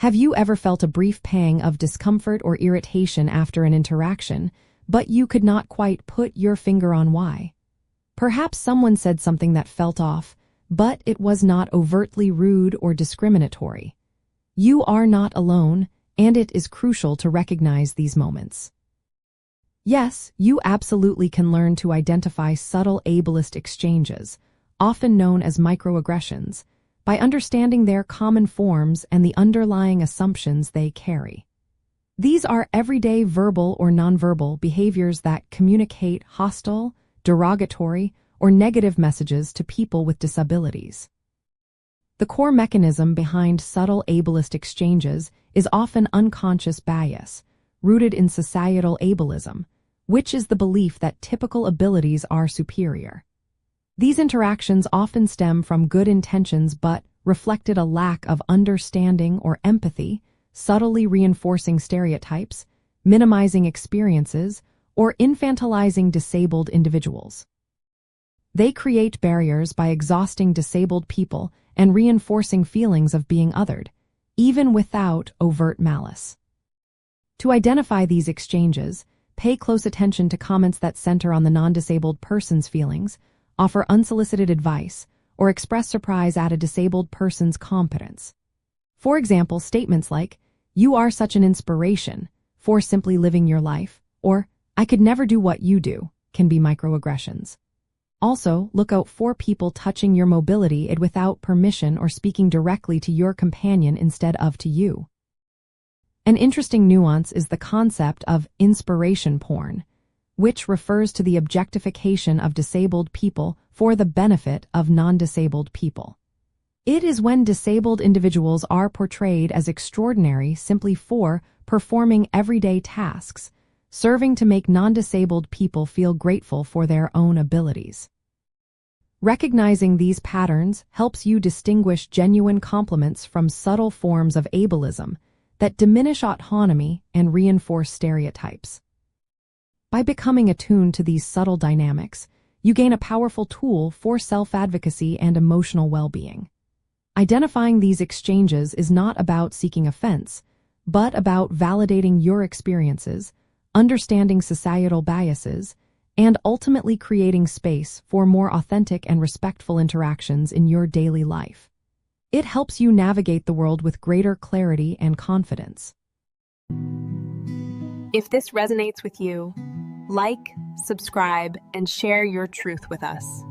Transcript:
Have you ever felt a brief pang of discomfort or irritation after an interaction, but you could not quite put your finger on why? Perhaps someone said something that felt off, but it was not overtly rude or discriminatory. You are not alone, and it is crucial to recognize these moments. Yes, you absolutely can learn to identify subtle ableist exchanges, often known as microaggressions, by understanding their common forms and the underlying assumptions they carry. These are everyday verbal or nonverbal behaviors that communicate hostile, derogatory, or negative messages to people with disabilities. The core mechanism behind subtle ableist exchanges is often unconscious bias, rooted in societal ableism, which is the belief that typical abilities are superior. These interactions often stem from good intentions but reflected a lack of understanding or empathy, subtly reinforcing stereotypes, minimizing experiences, or infantilizing disabled individuals. They create barriers by exhausting disabled people and reinforcing feelings of being othered, even without overt malice. To identify these exchanges, pay close attention to comments that center on the non-disabled person's feelings, offer unsolicited advice, or express surprise at a disabled person's competence. For example, statements like, "You are such an inspiration," for simply living your life, or "I could never do what you do," can be microaggressions. Also, look out for people touching your mobility without permission or speaking directly to your companion instead of to you. An interesting nuance is the concept of inspiration porn, which refers to the objectification of disabled people for the benefit of non-disabled people. It is when disabled individuals are portrayed as extraordinary simply for performing everyday tasks, serving to make non-disabled people feel grateful for their own abilities. Recognizing these patterns helps you distinguish genuine compliments from subtle forms of ableism that diminish autonomy and reinforce stereotypes. By becoming attuned to these subtle dynamics, you gain a powerful tool for self-advocacy and emotional well-being. Identifying these exchanges is not about seeking offense, but about validating your experiences, understanding societal biases, and ultimately creating space for more authentic and respectful interactions in your daily life. It helps you navigate the world with greater clarity and confidence. If this resonates with you, like, subscribe, and share your truth with us.